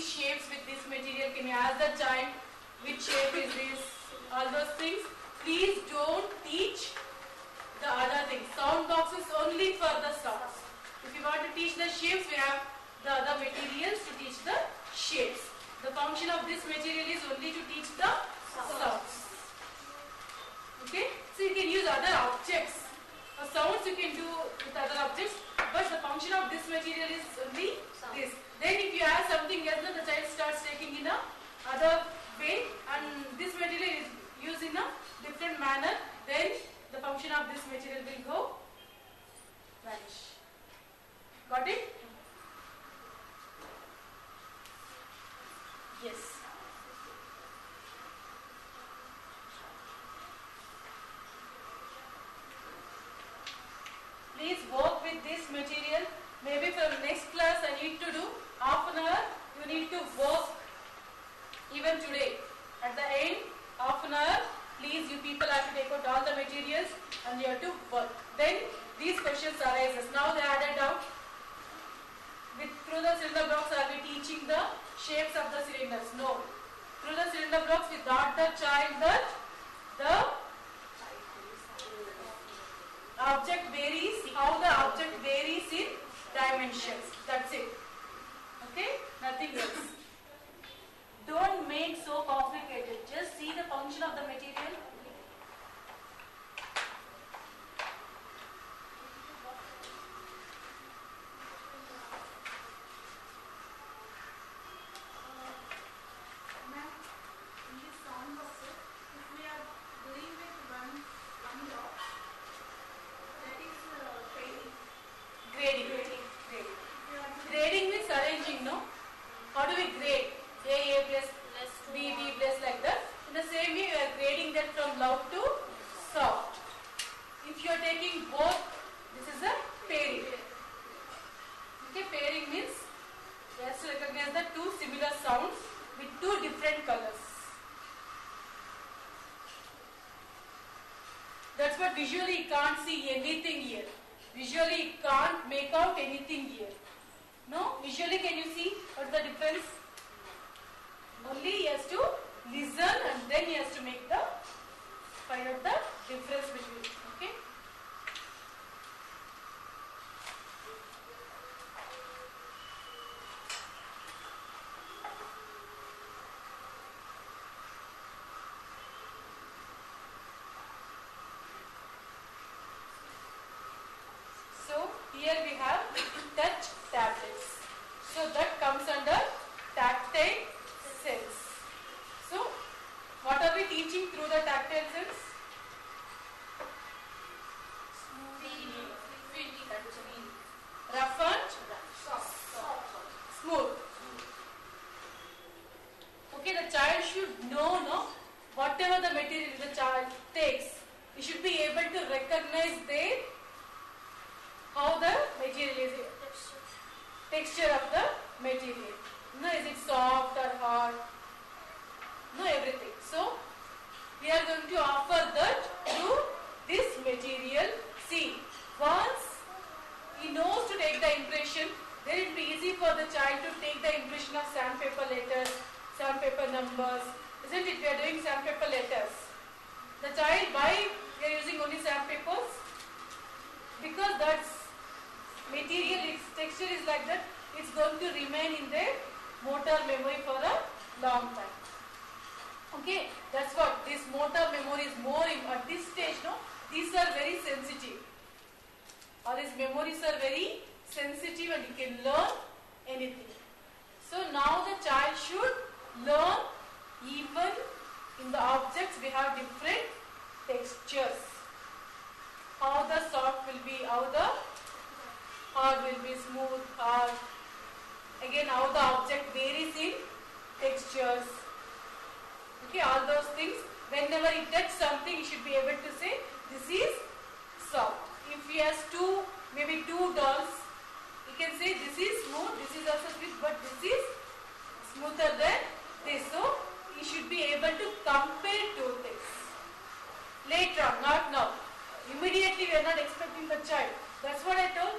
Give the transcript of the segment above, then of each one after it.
these shapes with this material? Can you ask the child which shape is this? All those things. Please don't teach the other things. Sound box is only for the sounds. If you want to teach the shapes, we have the other materials to teach the shapes. The function of this material is only to teach the sounds. Okay? So you can use other objects. Sounds you can do with other objects, but the function of this material is only this. Then if you add something else, then the child starts taking in a other way, and this material is used in a different manner, then the function of this material will go vanish. Got it? Yes. Please work with this material. Maybe for next class I need to do half an hour. You need to work even today. At the end, half an hour, please you people have to take out all the materials and you have to work. Then these questions arises. Now they added out. Through the cylinder blocks are we teaching the shapes of the cylinders? No. Through the cylinder blocks we taught the child that the object varies, how the object varies in dimensions. That's it. Okay? Nothing else. Don't make so complicated. Just see the function of the material. Grading means arranging, no? How do we grade? A plus B plus like that. In the same way, we are grading that from loud to soft. If you are taking both, this is a pairing. Okay, pairing means you have to recognize the two similar sounds with two different colors. That's what visually you can't see anything here. Visually you can't make out anything here. No? Visually can you see what's the difference? Only he has to listen and then he has to find out the difference between. Okay? So here we have touch tablets. So that comes under tactile sense. So what are we teaching through the tactile sense? Rough and smooth. Okay, the child should know, whatever the material the child takes, he should be able to recognize how the material is, texture of the material. No, is it soft or hard? No, everything. So we are going to offer that through this material. See, once he knows to take the impression, then it will be easy for the child to take the impression of sandpaper letters, sandpaper numbers. Isn't it? We are doing sandpaper letters. The child, why we are using only sandpapers? Because that's material, its texture is like that, it's going to remain in their motor memory for a long time. Okay, that's what this motor memory is more at this stage, no? These are very sensitive. All these memories are very sensitive and you can learn anything. So now the child should learn even in the objects we have different textures. How the soft will be, how the hard will be, smooth, hard. Again, how the object varies in textures. Okay, all those things. Whenever he touches something, he should be able to say, this is soft. If he has maybe two dolls, he can say, this is smooth, this is also smooth, but this is smoother than this. So, he should be able to compare two things. Later on, not now. Immediately, we are not expecting the child. That's what I told.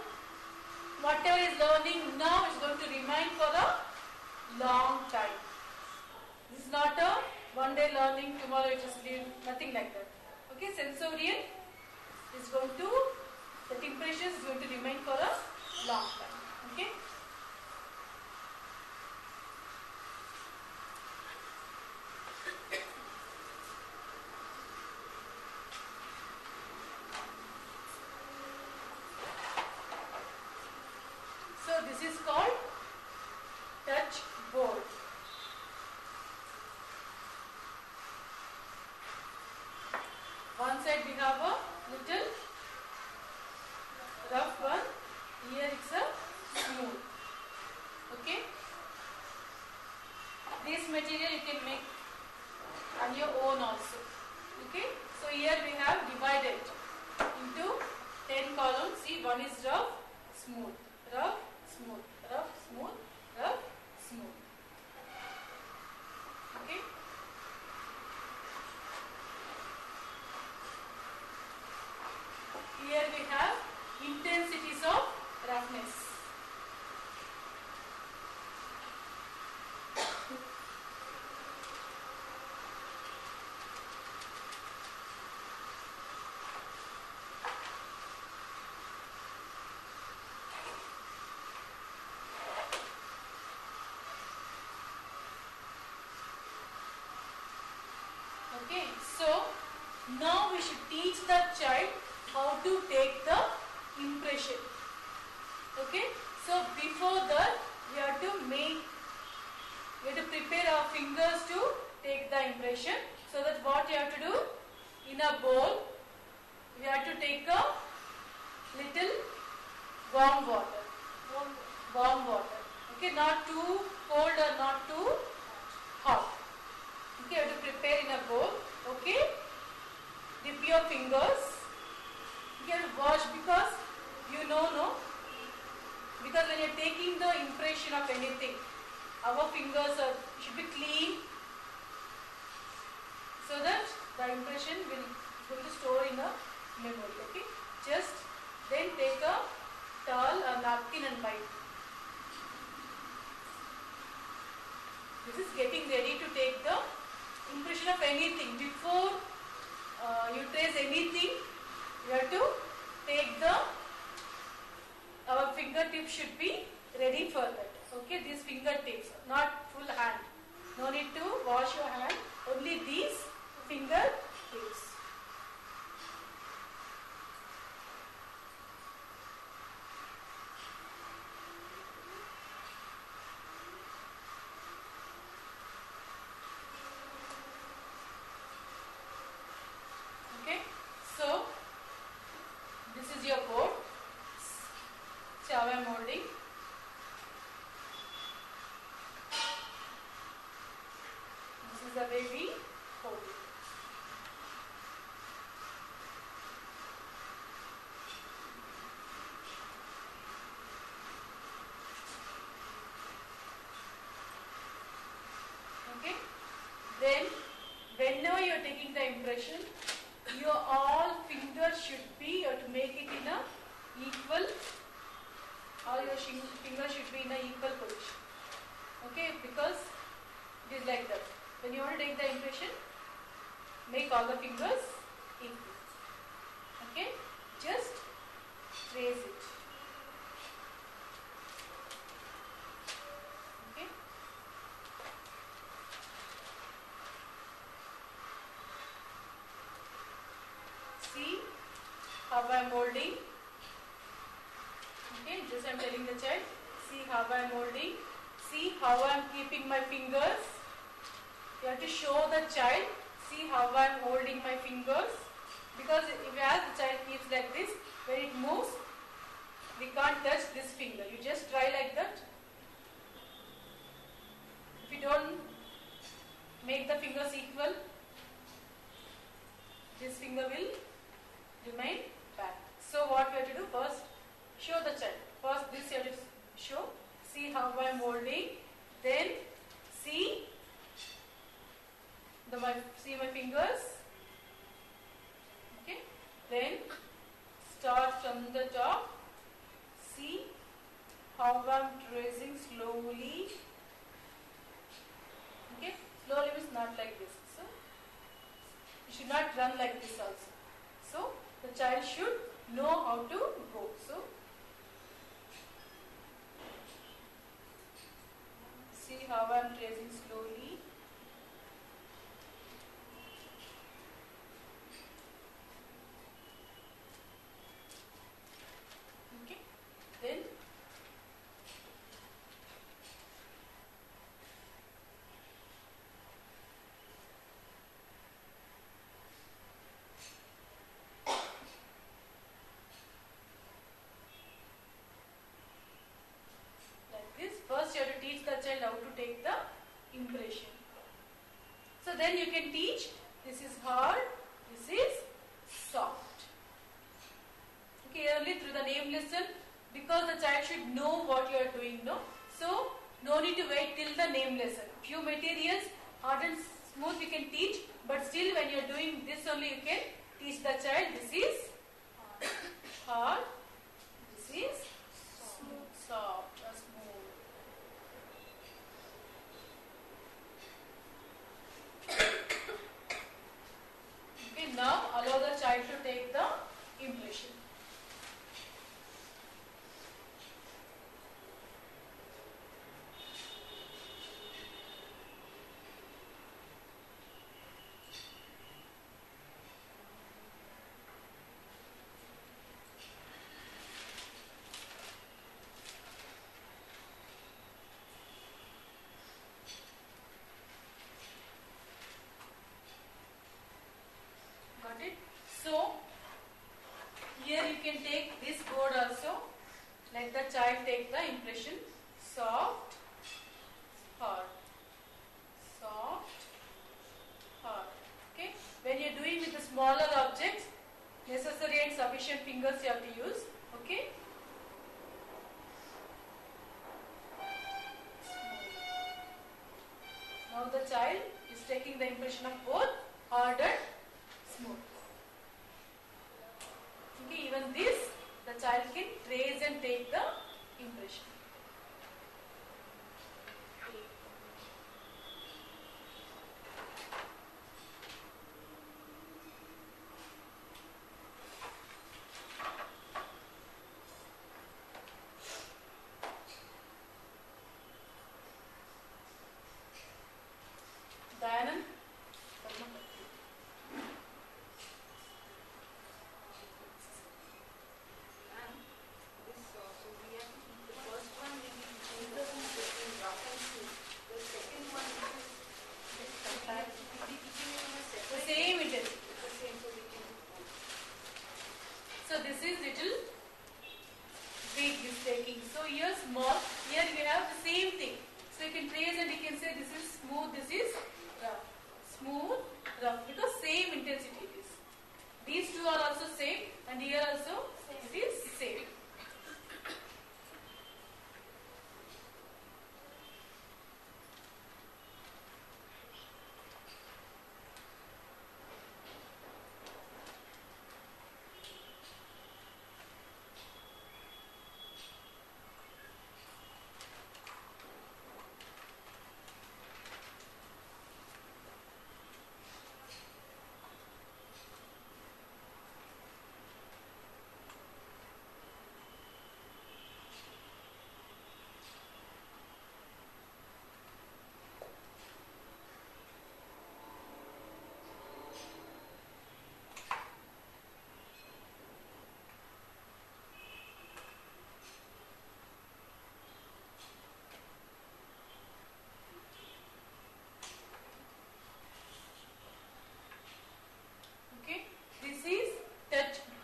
Whatever is learning now is going to remain for a long time. This is not a one day learning, tomorrow you just leave, nothing like that. Okay, sensorial is going to, that impression is going to remain for a long time. Okay. So this is called touch board. One side we have a little rough one, here it's a smooth. Okay. This material you can make on your own also. Okay. So here we have divided into 10 columns. See, one is rough, smooth, rough, smooth, rough, smooth, rough, smooth. Okay. Here we have intensities of roughness. Okay, so now we should teach the child how to take the impression. Okay, so before that we have to prepare our fingers to take the impression. So that what you have to do, in a bowl we have to take a little warm water. Warm water. Okay, not too cold or not too hot. Okay, you have to prepare in a bowl. Okay, dip your fingers. You have to wash, because you know, no? Because when you are taking the impression of anything, our fingers should be clean, so that the impression will going to store in a memory. Okay, just then take a towel or napkin and wipe. This is getting ready to take the impression of anything. Before you trace anything, you have to take our fingertips should be ready for that. Okay, these fingertips, not full hand. No need to wash your hand, only these fingertips. Okay, so this is your board. See how I am holding. This is the way we hold it. Okay. Then, whenever you are taking the impression, your all fingers should be, you have to make it in a equal, all your fingers should be in a equal position. Okay, because it is like that. When you want to take the impression, make all the fingers equal. Okay, just trace it. Okay. See how I am holding. Okay, just I am telling the child, see how I am holding. See how I am keeping my fingers. You have to show the child, see how I am holding my fingers. Because if as the child keeps like this, when it moves, we can't touch this finger. You just try like that. If you don't make the fingers equal, this finger will remain back. So what we have to do, first show the child. First this you have to show. See how I am holding. Then see my fingers. Okay. Then start from the top. See how I am tracing slowly. not like this. So you should not run like this also. So the child should know how to go. So see how I am tracing slowly. Okay. Then first you have to teach the child how to take the impression. So then you can teach this is hard, this is soft. Okay, only through the name lesson, because the child should know what you are doing, no? So no need to wait till the name lesson. Few materials, hard and smooth you can teach, but still when you are doing this only you can teach the child this is hard, this is smooth, soft or smooth. Okay, now allow the child to take the impression. Got it? So here you can take this board also. Let the child take the impression. Soft, hard. Soft, hard. Okay? When you are doing with the smaller objects, necessary and sufficient fingers you have to use. Okay? Now the child is taking the impression of both hard and smooth. Okay, even this the child can trace and take the impression. Dayanand? So this is little big is taking. So here small, here we have the same thing. So you can trace and you can say this is smooth, this is rough. Smooth, rough, because same intensity it is. These two are also same and here also it is same.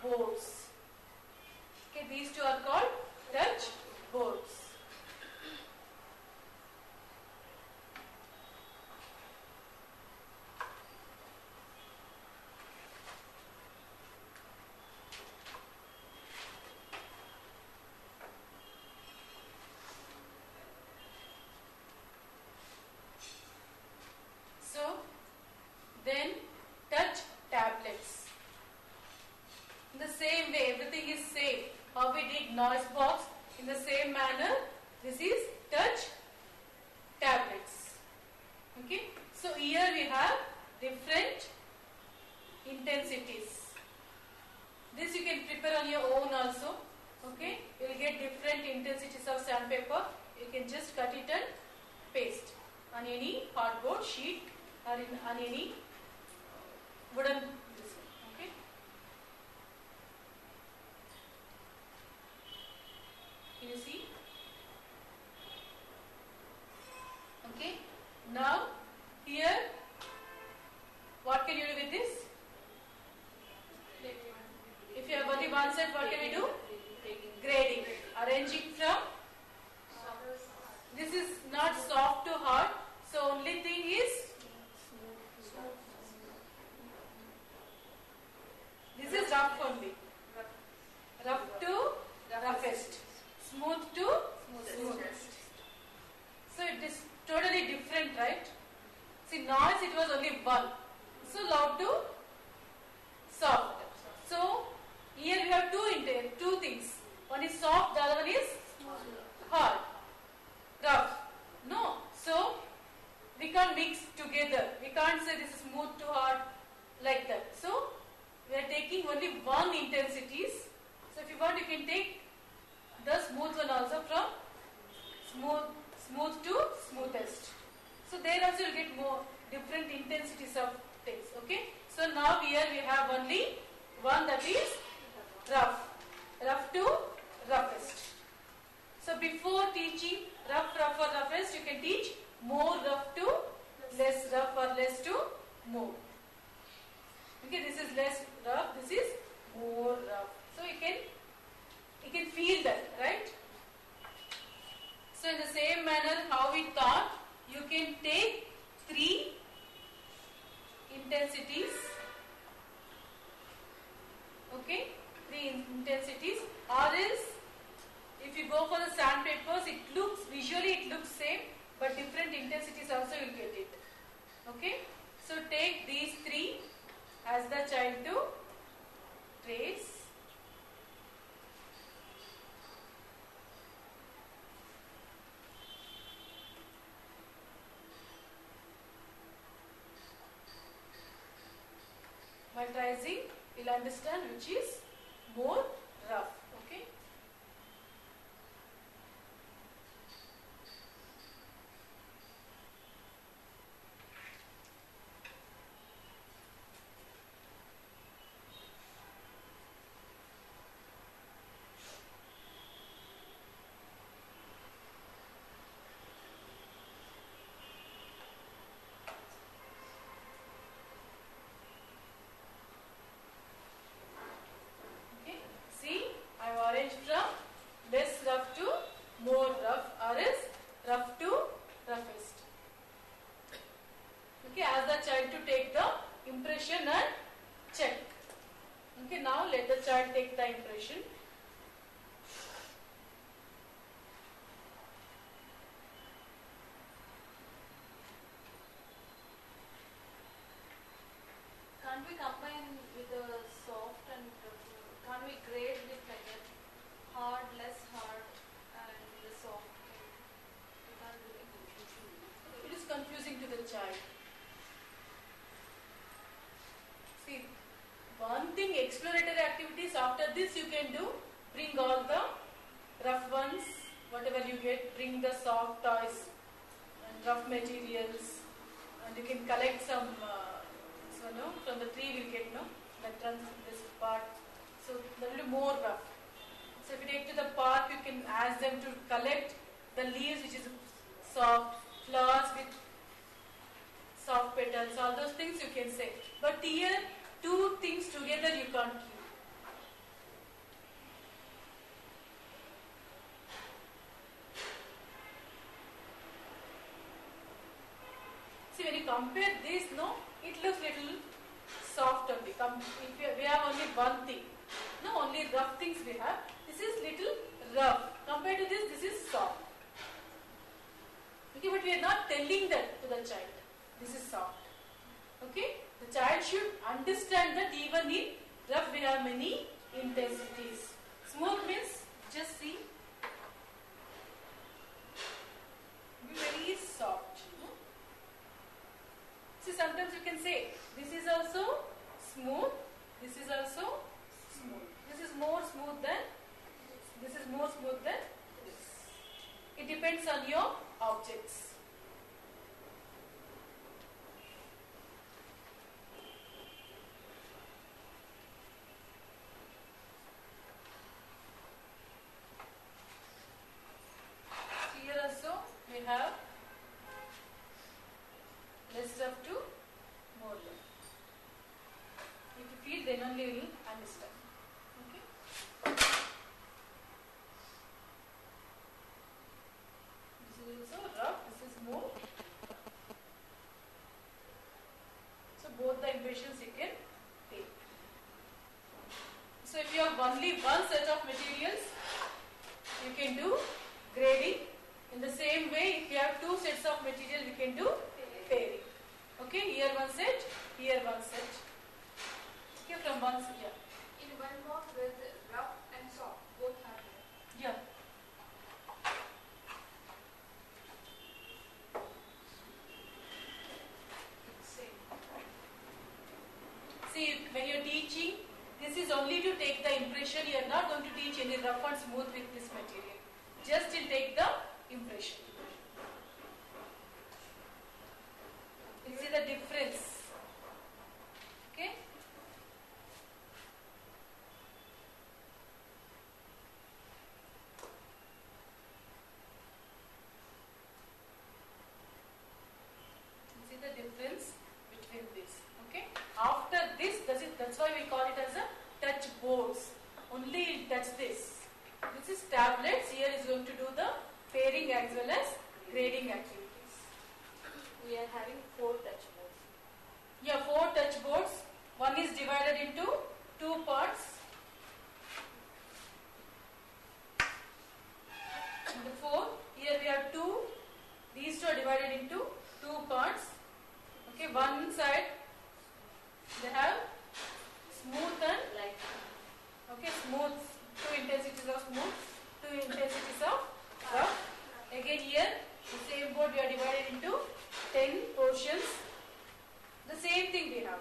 boards. Okay, these two are called touch boards. So, then touch tablets. In the same way, everything is same. How we did noise box, in the same manner, this is touch tablets. Okay. So here we have different intensities. This you can prepare on your own also. Okay, you will get different intensities of sandpaper. You can just cut it and paste on any cardboard sheet or on any wooden this one. Okay. Can you see? Okay. Now here, what can you do with this? If you have only one set, what can we do? Grading. Arranging from. This is not soft to hard. So only thing is this is rough only. Rough to roughest. Smooth to smoothest. So it is totally different, right? See, noise it was only one. So loud to soft. So here we have two things. One is soft, the other one is hard, rough. No, so we can't mix together. We can't say this is smooth to hard like that. So we are taking only one intensities. So if you want, you can take the smooth one also from smooth to smoothest. So there also you will get more different intensities of things. Okay. So now here we have only one, that is rough to roughest. So before teaching rough or roughest, you can teach more rough to less rough or less to more. Okay, this is less rough, this is more rough. So you can feel that, right? So in the same manner how we thought, you can take 3 intensities. Okay, 3 intensities. Or else, if you go for the sandpapers, visually it looks same, but different intensities also you will get it. Okay, so take these 3 as the child to trace. While tracing, you will understand which is more rough. Okay. From less rough to more rough, or else rough to roughest. Okay, ask the child to take the impression and check. Okay, now let the child take the impression. Can't we combine with the soft and can't we grade with like that? Hard, less hard, and the soft. We can't do it. It is confusing to the child. See, one thing, exploratory activities, after this you can do, bring all the rough ones, whatever you get, bring the soft toys and rough materials, and you can collect some, from the tree we'll get, that runs this part. So that will be more rough. So if you take to the park, you can ask them to collect the leaves which is soft, flowers with soft petals, all those things you can say. But here, 2 things together you can't keep. See, when you compare this, it looks little soft only. If we have only one thing, only rough things we have. This is little rough. Compared to this is soft. Okay, but we are not telling that to the child. This is soft. Okay, the child should understand that even in rough we have many intensities. Smooth means just see, be very soft. depends on your objects. Here also we have less rough to more rough. If you feel, then only you will understand. Okay. This is also rough. This is more. So both the impressions you can take. So if you have only one set of materials, you can do grading. In the same way, if you have two sets of material, you can do pairing. Okay, here one set, here one set. Okay, from one set, yeah. In one box with rough and soft, both are there. Yeah. Same. See, when you're teaching, this is only to take the impression. You are not going to teach any rough and smooth with this material. Just to take the impression. You see the difference. Okay? You see the difference between this. Okay? After this, that's why we call it as a touch boards. Only it touch this. This is tablets. Here is going to do the pairing as well as grading activities. We are having 4 touch boards. Yeah, 4 touch boards. One is divided into 2 parts. And the 4. Here we have 2. These two are divided into 2 parts. Okay, one side they have smooth and Like okay, smooth. 2 intensities of smooth, 2 intensities of rough. Again here, the same board we are divided into 10 portions. The same thing we have.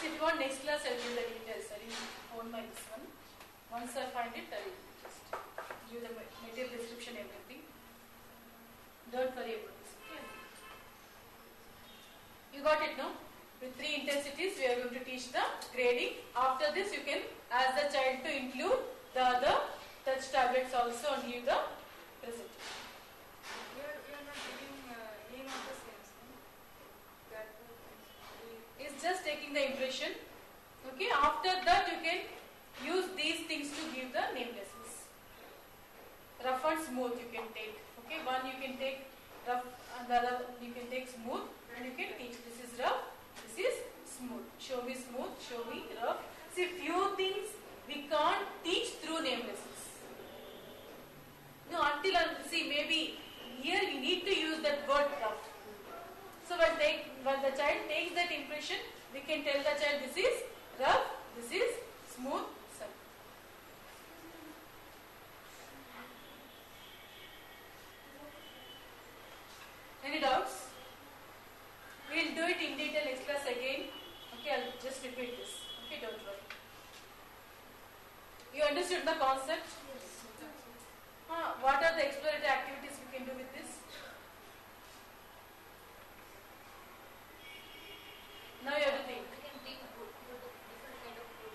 So if you want next class, I will give the details. I didn't own my this one. Once I find it, I will just give the material description, everything. Don't worry about this. Okay? You got it, no? With 3 intensities, we are going to teach the grading. After this, you can ask the child to include the other touch tablets also and give the presentation. we are not giving name of the stems. That It's just taking the impression. Okay, after that you can use these things to give the namelessness. Rough and smooth you can take. Okay, one you can take rough and the other you can take smooth and you can teach. This is rough, this is smooth. Show me smooth, show me rough. See, few things we can't teach through namelessness. No, see, maybe here we need to use that word rough. So when the child takes that impression, we can tell the child this is rough, this is smooth, soft. Any doubts? We will do it in detail next class again. Okay, I'll just repeat this. Okay, don't worry. You understood the concept? What are the exploratory activities we can do with this? Now you have to think. we can dig wood, different kind of wood.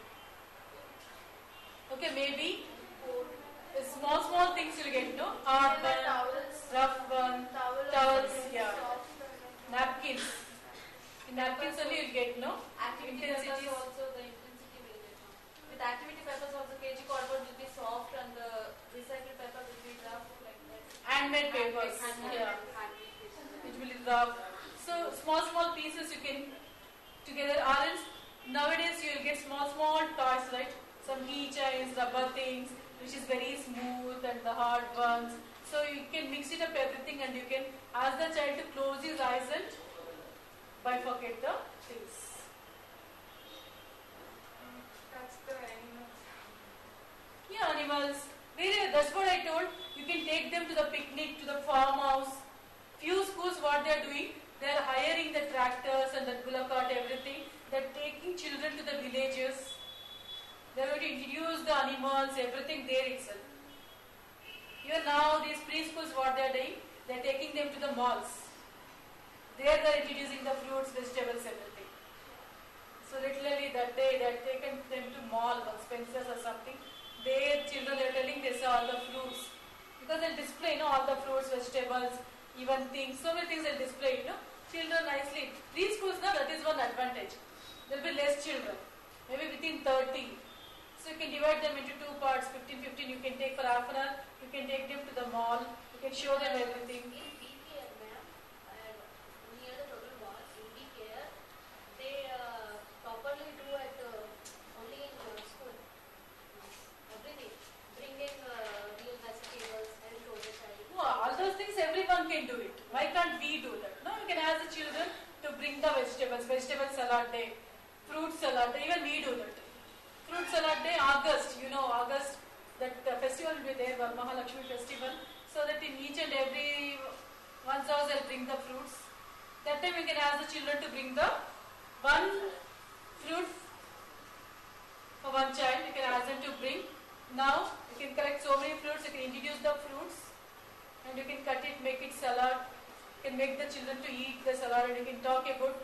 Okay, maybe Board. small things you'll get, no? Hard one, Towels. rough one, Towels, towels, soft yeah. and Napkins. In napkins only you'll get, no? activity purpose Intensities. also the intensity will get on. With activity purpose also kg cardboard will be soft and the recycled paper will be rough like that. Handmade papers. Yeah. It will be rough. So small pieces you can together. Orange. Nowadays you will get small toys, right? Some keychains, rubber things, which is very smooth and the hard ones. So you can mix it up everything and you can ask the child to close his eyes and bifurcate the things. That's the animals. Yeah, animals. That's what I told. You can take them to the picnic, to the farmhouse. Few schools, what they are doing, they are hiring the tractors and the bullock cart, everything. They are taking children to the villages. They are going to introduce the animals, everything there itself. Even now, these preschools, what they are doing, they are taking them to the malls. There they are introducing the fruits, vegetables, everything. So literally that day, they had taken them to mall, Spencer's or something. Their children are telling they saw all the fruits. Because they'll display, all the fruits, vegetables, even things, so many things they'll display, Children nicely. Preschools now, that is one advantage. There will be less children, maybe within 30. So you can divide them into two parts, 15, 15. You can take for half an hour, you can take them to the mall, you can show them everything. In BKR, ma'am, near the total mall, in BKR, they properly do at only in school. Everything. Bringing real vegetables and to the child. No, all those things everyone can do it. Why can't we do that? No, you can ask the children to bring the vegetables, vegetable salad day, fruit salad day, even we do that. Fruit salad day, August, August, that festival will be there, Mahalakshmi festival, so that in each and every one's house they'll bring the fruits. That time we can ask the children to bring the one fruit for one child, you can ask them to bring. Now, you can collect so many fruits, you can introduce the fruits and you can cut it, make it salad, you can make the children to eat the salad and you can talk about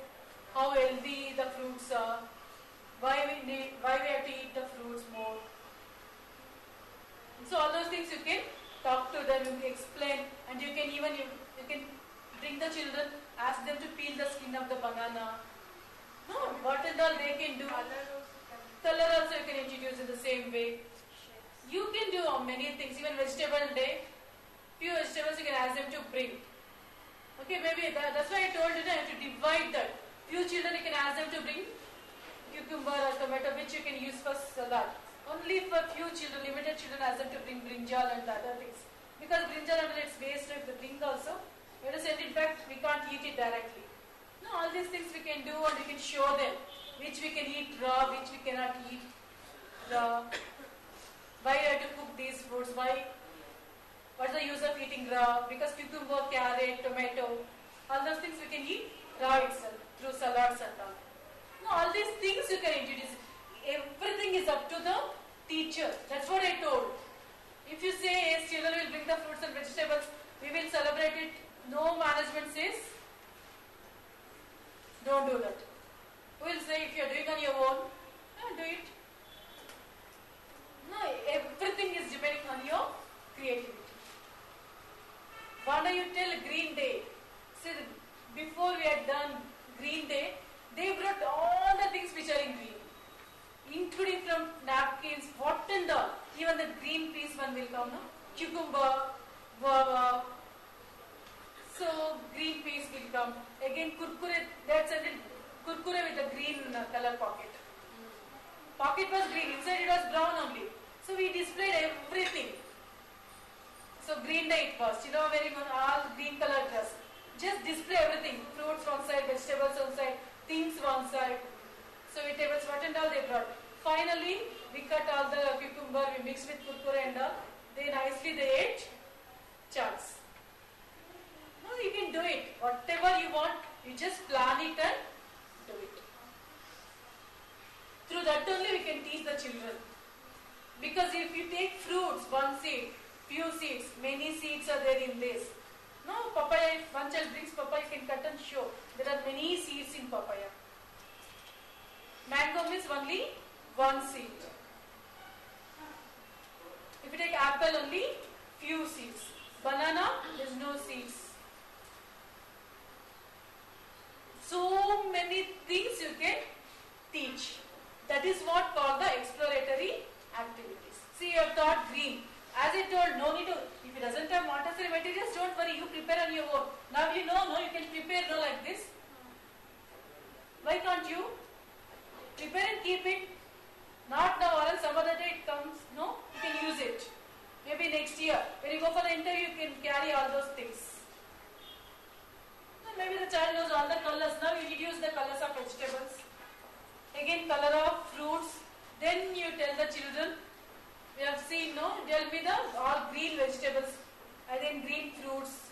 how healthy the fruits are. Why we have to eat the fruits more. So all those things you can talk to them, you can explain, and you can even you can bring the children, ask them to peel the skin of the banana. No, what and all they can do. Color also you can introduce in the same way. You can do many things, even vegetable day. Few vegetables you can ask them to bring. Okay, maybe that's why I told you that you have to divide that. Few children you can ask them to bring cucumber or tomato, which you can use for salad. Only for few children, limited children, ask them to bring brinjal and other things. Because brinjal and its waste if they bring also, we have to send it back, we can't eat it directly. No, all these things we can do and we can show them which we can eat raw, which we cannot eat raw. Why you have to cook these foods? What's the use of eating raw? Because cucumber, carrot, tomato, all those things we can eat raw itself through salads and all. No, all these things you can introduce. Everything is up to the teacher. That's what I told. If you say, yes, children will bring the fruits and vegetables, we will celebrate it. No management says, don't do that. We will say, if you are doing on your own, do it. No, everything is depending on your creativity. One day you tell Green Day. See, before we had done Green Day, they brought all the things which are in green, including from napkins, what and all. Even the green peas one will come, cucumber, guava. So green peas will come. Again kurkure, that's a kurkure with a green color pocket. Pocket was green, inside it was brown only. So we displayed everything. So Green Day it was, wearing all green color dress. Just display everything, fruits one side, vegetables one side, things one side. So vegetables, what and all they brought. Finally, we cut all the cucumber, we mixed with kurkure and all. They nicely they ate chunks. No, you can do it. Whatever you want, you just plan it and do it. Through that only we can teach the children. Because if you take fruits, one seed, few seeds, many seeds are there in this. No, papaya, if one child brings papaya, you can cut and show. There are many seeds in papaya. Mango means only one seed. If you take apple, only few seeds. Banana, there is no seeds. So many things you can teach. That is what called the exploratory activities. See, you have taught green. As I told, no need to, if it doesn't have Montessori materials, don't worry, you prepare on your own. Now you know, you can prepare like this. Why can't you? Prepare and keep it. Not now or else some other day it comes. No, you can use it. Maybe next year. When you go for the interview, you can carry all those things. Maybe the child knows all the colors. Now you reduce the colors of vegetables. Again, color of fruits. Then you tell the children, we have seen, no, tell me the all green vegetables, and then green fruits,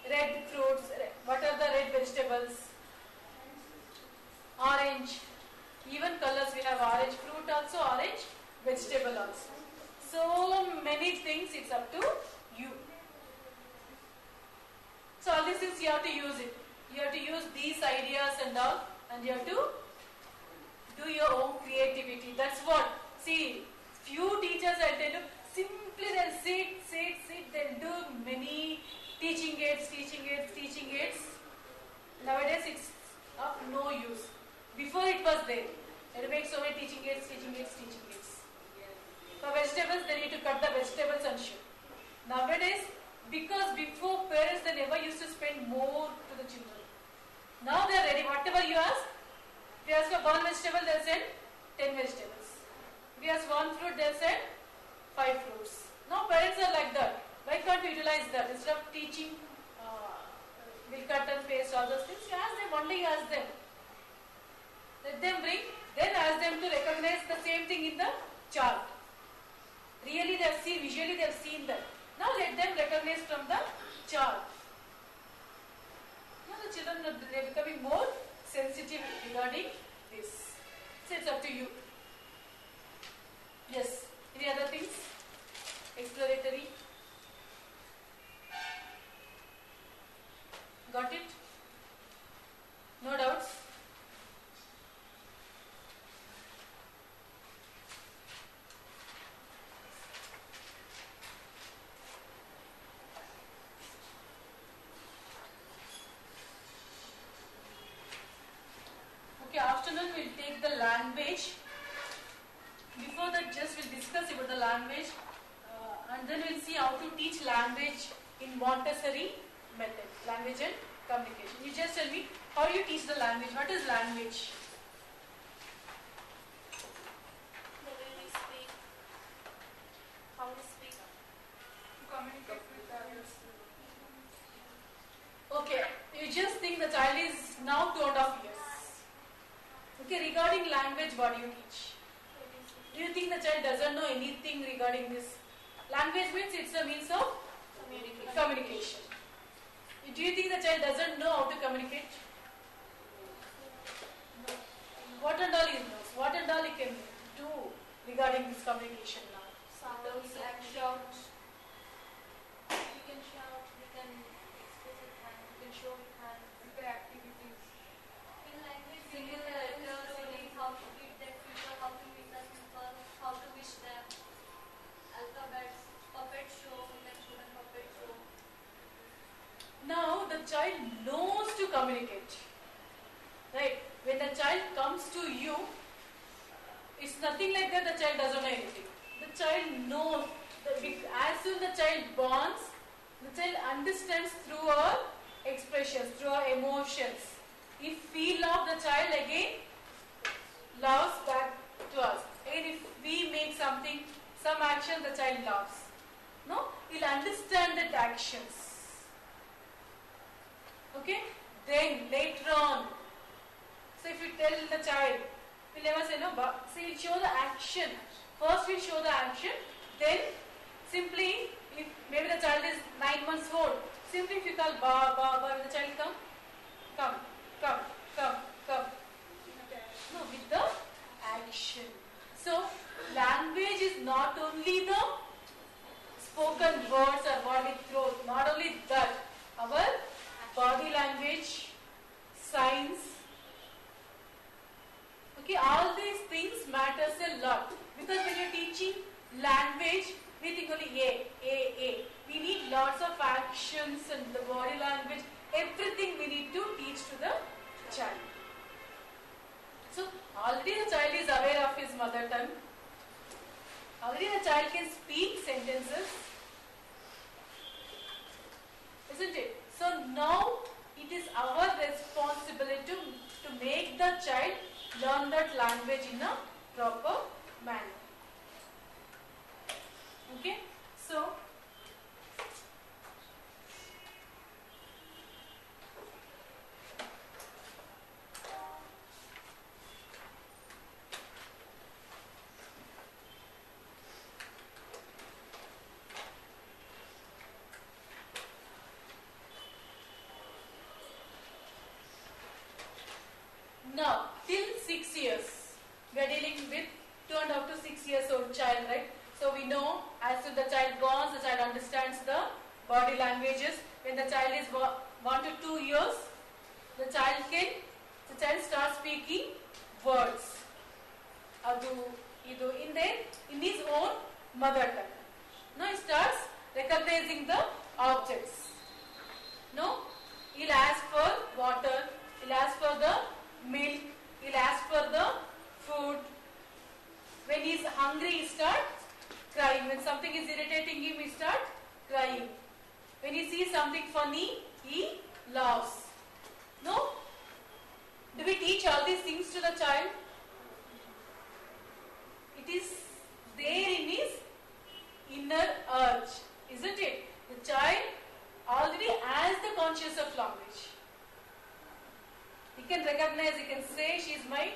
red fruits, what are the red vegetables? Orange, even colors, we have orange fruit also, orange vegetable also. So many things, it's up to you. So all these things you have to use it. You have to use these ideas and all, and you have to do your own creativity. That's what. See, few teachers I tell you, simply they'll sit, they'll do many teaching aids. Nowadays it's of no use. Before it was there. They'll make so many teaching aids. For vegetables, they need to cut the vegetables and show. Nowadays, because before parents, they never used to spend more to the children. Now they are ready. Whatever you ask, if you ask for one vegetable, they'll send 10 vegetables. If you ask one fruit, they'll send 5 fruits. Now parents are like that. Why can't we utilize that? Instead of teaching, we'll cut and paste all those things, you ask them, only you ask them. Let them bring, then ask them to recognize the same thing in the chart. Really they have seen, visually they have seen that. Now let them recognize from the chart. Now the children they are becoming more sensitive regarding this. So it's up to you. Yes. Any other things? Exploratory. Got it? No doubts? Okay, afternoon we'll take the language. Before that, just we'll discuss about the language and then we'll see how to teach language in Montessori method, language and communication. You just tell me how you teach the language. What is language? The way we speak, how we speak, Communicate with others. Okay, you just think the child is now 2.5 years. Okay, regarding language, what do you teach? Do you think the child doesn't know anything regarding this? Language means it's a means of communication. Do you think the child doesn't know how to communicate? No. What and all he knows? What and all he can do regarding this communication now? sounds and shout. We can shout, we can express with hand, we can show with hand. The activities. In language, we can letters, how to greet their people, how to meet the people, how to wish them. Alphabets, puppet show, we can show them puppet show. Now the child knows to communicate. Right? When the child comes to you, it's nothing like that the child doesn't know anything. The child knows. As soon the child bonds, the child understands through our expressions, through our emotions. If we love the child, again loves back to us. Again, if we make something, some action, the child loves. No? He'll understand the actions. Okay? Then later on, so if you tell the child, we'll never say no, but so we'll show the action. First we'll show the action, then simply, if maybe the child is 9 months old, simply if you call ba, ba, ba, will the child come? Come. No, with the action. So, language is not only the spoken words or body throat, not only that, our body language, signs, okay, all these things matters a lot. Because when you're teaching language, we think only A. We need lots of actions and the body language, everything we need to teach to the child. So, already the child is aware of his mother tongue. Already the child can speak sentences. Isn't it? So, now it is our responsibility to make the child learn that language in a proper manner. Okay? So, Now, till 6 years, we are dealing with 2.5 to 6 years old child, right? So we know as soon the child born, the child understands the body languages. When the child is 1 to 2 years, the child starts speaking words. Adu, idu, in his own mother tongue. Now he starts recognizing the objects. No, he'll ask for water, he'll ask for the milk, he'll ask for the food. When he is hungry, he starts crying. When something is irritating him, he starts crying. When he sees something funny, he laughs. No? Do we teach all these things to the child? It is there in his inner urge, isn't it? The child already has the conscious of language. He can recognize, he can say, she is my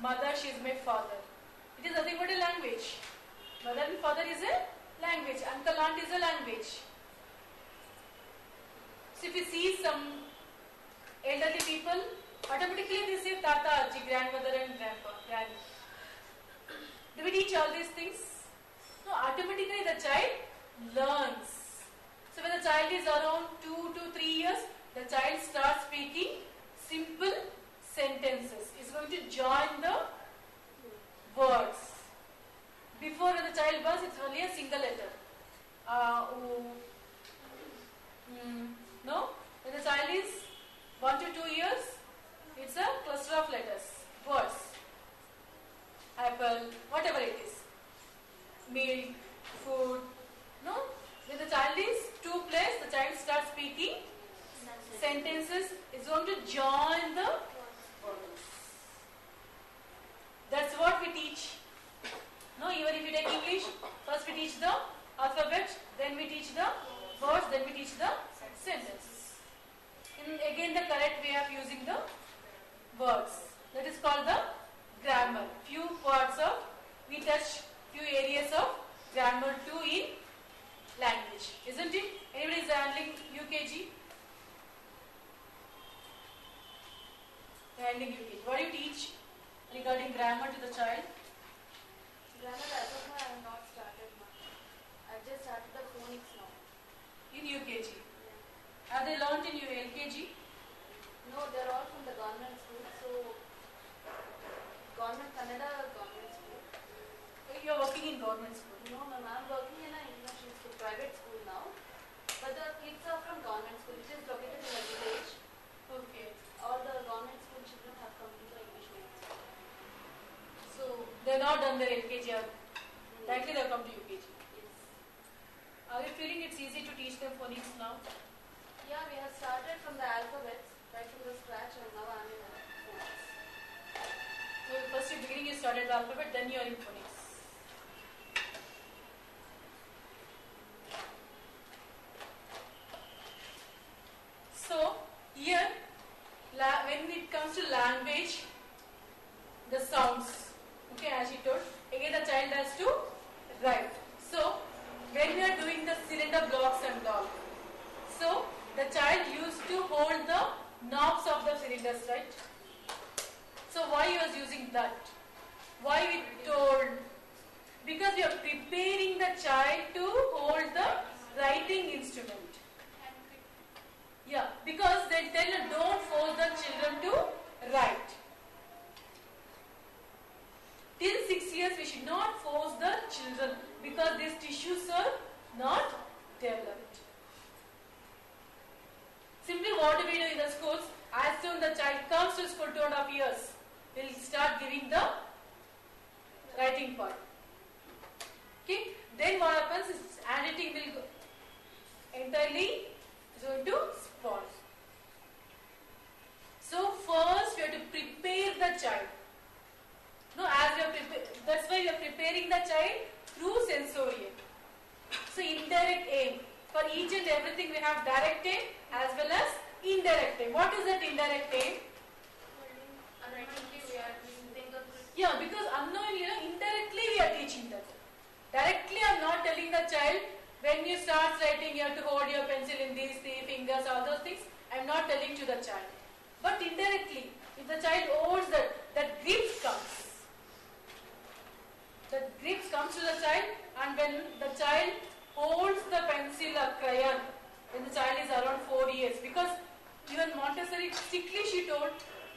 mother, she is my father. It is nothing but a language. Mother and father is a language. Uncle, aunt is a language. So if you see some elderly people, automatically they say tata, aji, grandmother and grandpa, granny. Do we teach all these things? No, automatically the child learns. So when the child is around 2 to 3 years, the child starts speaking simple sentences. Is going to join the words. Before when the child was, it's only a single letter. No? When the child is 1 to 2 years, it's a cluster of letters, words. Apple, whatever it is. Milk, food. No? When the child is 2 plus, the child starts speaking sentences. It's going to join the words. That's what we teach. No, even if you take English, first we teach the alphabet, then we teach the words, then we teach the sentences. And again the correct way of using the words. That is called the grammar. Few parts of, we touch few areas of grammar too in language. Isn't it? Anybody is handling UKG? Handling UKG. What do you teach regarding grammar to the child? Grammar as of now I have not started much. I just started the phonics now. In UKG. Have they learnt in your LKG? No, they are all from the government school. So, government Kannada government school. You are working in government school. No, ma'am, I am working in an international school, private school now. But the kids are from government school. It is located in a village. Okay. All the government school children have come to the English medium school. So they have not done their LKG. Directly they have come to UKG. Yes. Are you feeling it's easy to teach them phonics now? Yeah, we have started from the alphabets, right from the scratch, and now I am in phonics. So first in the beginning you started the alphabet, then you are in phonics. So here, when it comes to language, the sounds, okay, as he told, again the child has to write. So when we are doing the cylinder blocks and all, so the child used to hold the knobs of the cylinders, right? So why he was using that? Why we told? Because we are preparing the child to hold the writing instrument. Yeah, because they tell don't force the children to write. Till 6 years we should not force the children because these tissues are not developed. Simply what do we do in the schools? As soon the child comes to school 2.5 years, we'll start giving the writing part. Okay? Then what happens is handwriting will go entirely going to spoil. So first we have to prepare the child. No, as we are that's why we are preparing the child through sensorial. So indirect aim. For each and everything we have direct aim as well as indirect aim. What is that indirect aim? Unknowingly we are using the Yeah, because unknowingly, indirectly we are teaching that. Directly I am not telling the child, when you start writing you have to hold your pencil in these 3 fingers, all those things. I am not telling to the child. But indirectly, if the child holds the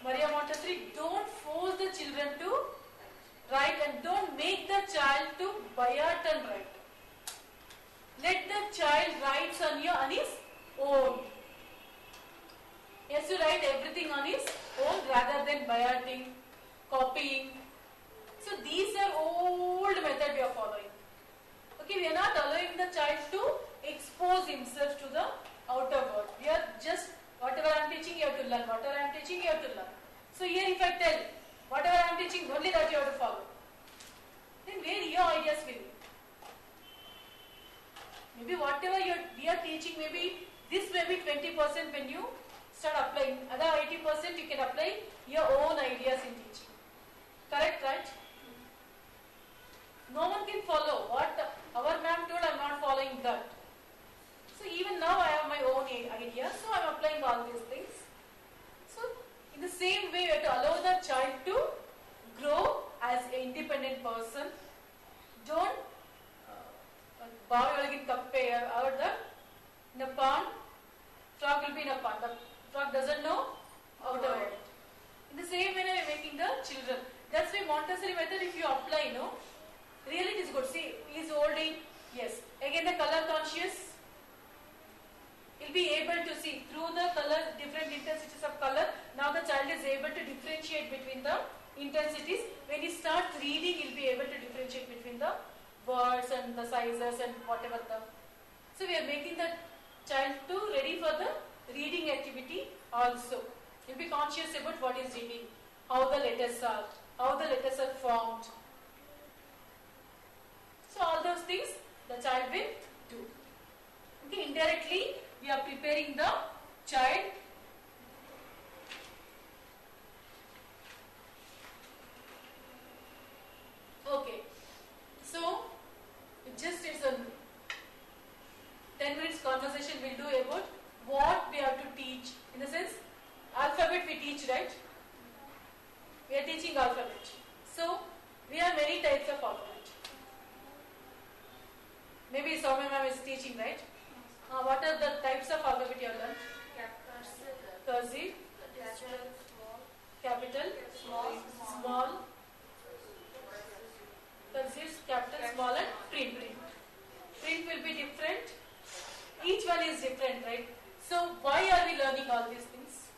Maria Montessori, don't force the children to write and don't make the child to by heart and write. Let the child write on his own. He has to write everything on his own rather than by hearting, copying. So these are old method we are following. Okay, we are not allowing the child to expose himself to the outer world. We are just, whatever I am teaching you have to learn, whatever I am teaching you have to learn. So here if I tell, whatever I am teaching, only that you have to follow. Then where your ideas will be? Maybe whatever we are teaching, maybe this may be 20% when you start applying. Other 80% you can apply your own ideas in teaching. Correct, right? No one can follow. What our ma'am told, I am not following that. So even now I have my own idea, so I am applying all these things. So in the same way, we have to allow the child to grow as an independent person. Don't or in a pond, frog will be in a pond. The frog doesn't know how to world. In the same way, we are making the children. That's why Montessori method, if you apply, really it is good. See, he is holding, yes. Again, the color conscious. He'll be able to see through the color, different intensities of color. Now the child is able to differentiate between the intensities. When he starts reading, he'll be able to differentiate between the words and the sizes and whatever the. So we are making the child to ready for the reading activity also. He'll be conscious about what he's reading, how the letters are formed. So all those things the child will do. Okay, indirectly we are preparing the child okay. So it just is a 10 minutes conversation we'll do about what we have to teach. In the sense, alphabet we teach, right? We are teaching alphabet. So we have many types of alphabet. Maybe Soumya ma'am is teaching, right? What are the types of alphabet you have learned? Cursive, capital, small, cursive, capital, small, and print. Print will be different. Each one is different, right? So why are we learning all these things?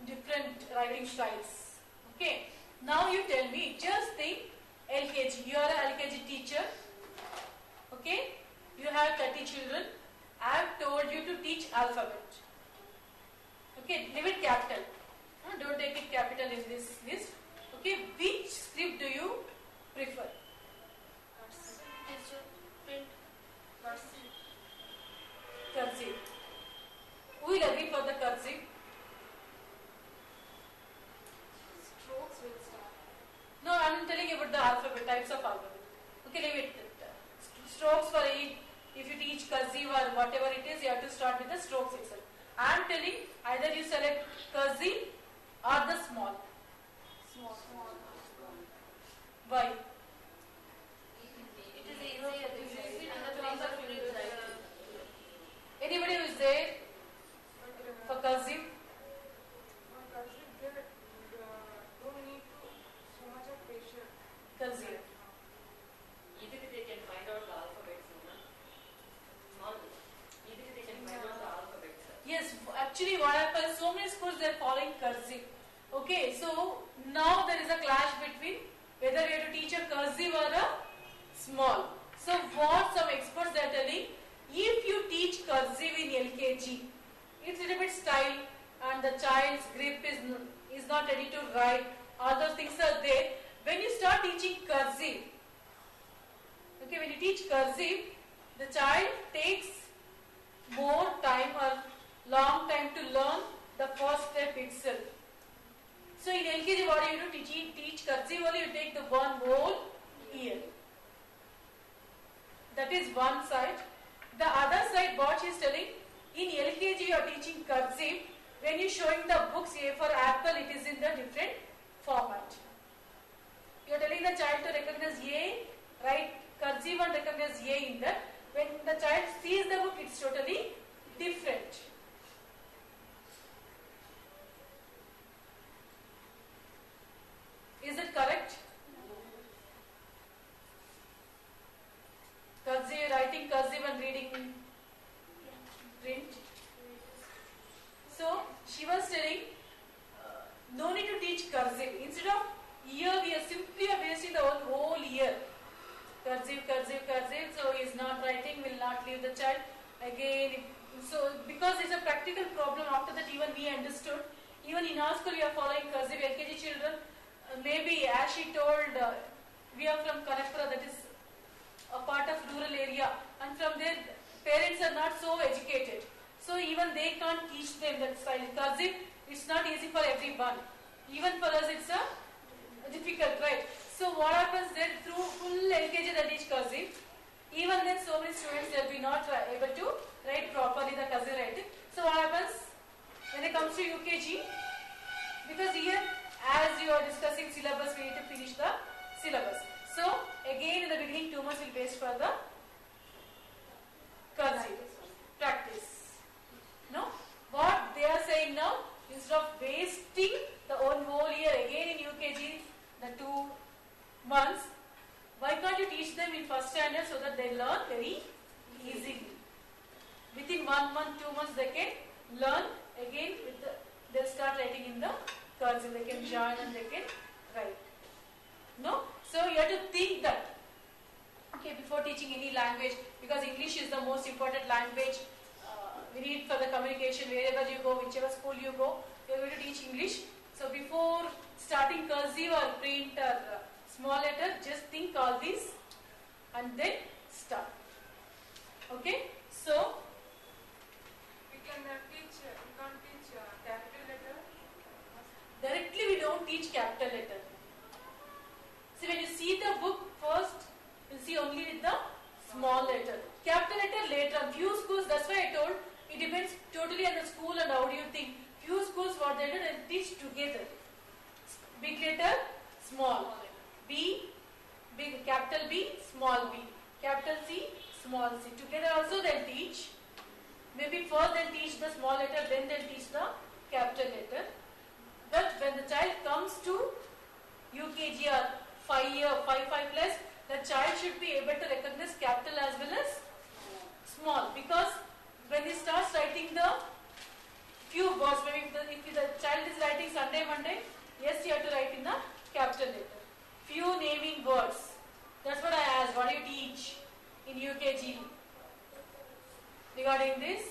Different writing styles. Okay. Now you tell me, just think LKG. You are an LKG teacher. Okay. You have 30 children. I have told you to teach alphabet. Okay. Leave it capital. Don't take it capital in this list. Okay. Which script do you prefer? Cursive. Who will agree for the cursive? Strokes will start. No, I am telling you about the alphabet, types of alphabet. Okay, leave it. Strokes for each. If you teach cursive or whatever it is, you have to start with the strokes itself. I am telling either you select cursive or the small. Small. Why? It is easier to use it in the place of writing. Anybody who is there for cursive? Don't need so much of patience. Cursive. Easily they can find out the alphabets. Small. Easily they can find out the alphabets. Yes, actually what happens, so many schools they are following cursive. Okay, so now there is a clash between whether you have to teach a cursive or a small. So what some experts they are telling, if you teach cursive in LKG, it's a little bit style and the child's grip is not ready to write, all those things are there. When you start teaching cursive, okay, when you teach cursive, the child takes more time or long time to learn the first step itself. So in LKG, what do you do? Teach cursive only, you take the one whole year. That is one side. The other side, what she is telling, in LKG you are teaching cursive. When you are showing the books, A for apple, it is in the different format. You are telling the child to recognize A, write cursive and recognize A in that. When the child sees the book, it's totally different. cursive. Instead of year, we are simply wasting the whole year. Cursive, cursive, cursive. So he is not writing, will not leave the child. Again, so because it's a practical problem, after that even we understood. Even in our school we are following cursive LKG children. Maybe as she told, we are from Kanakpura, that is a part of rural area, and from there parents are not so educated. So even they can't teach them that style. Cursive, it's not easy for everyone. Even for us it's a difficult, right? So what happens then, through full LKG they teach cursive. Even then so many students will be not able to write properly the cursive writing. So what happens when it comes to UKG? Because here as you are discussing syllabus, we need to finish the syllabus. So again in the beginning 2 months will waste for the cursive practice. No? What they are saying now, instead of wasting the whole year again in UKG, the 2 months, why can't you teach them in first standard so that they learn very easily? Within 1 month, 2 months they can learn again, they'll start writing in the cursive, they can join and they can write. No? So you have to think that, okay, before teaching any language, because English is the most important language we need for the communication, wherever you go, whichever school you go, you are going to teach English. So before starting cursive or print or small letter, just think all these and then start. Okay? So We can't teach capital letter. directly we don't teach capital letter. See, when you see the book first, you see only with the small letter. Capital letter later on. Few schools, that's why I told, it depends totally on the school and how do you think. Few schools what they do, they teach together. Big letter, small. B, big, capital B, small b. Capital C, small c. Together also they'll teach. Maybe first they'll teach the small letter, then they'll teach the capital letter. But when the child comes to UKG or 5 plus, the child should be able to recognize capital as well as small. Because when he starts writing the few words, maybe if the child is writing Sunday, Monday, yes, you have to write in the capital letter. Few naming words. That's what I asked. What do you teach in UKG regarding this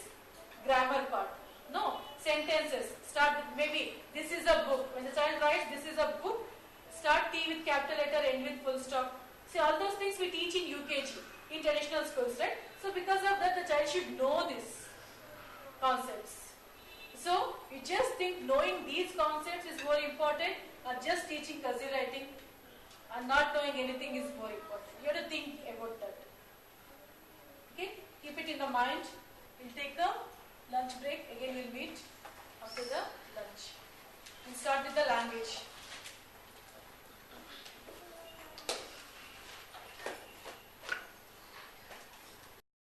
grammar part? No. Sentences. Start with maybe this is a book. When the child writes this is a book, start T with capital letter, end with full stop. See, all those things we teach in UKG, in traditional schools, right? So because of that, the child should know these concepts. So you just think knowing these concepts is more important, or just teaching cursive writing and not knowing anything is more important. You have to think about that. Okay? Keep it in the mind. We'll take a lunch break. Again we'll meet after the lunch. We'll start with the language.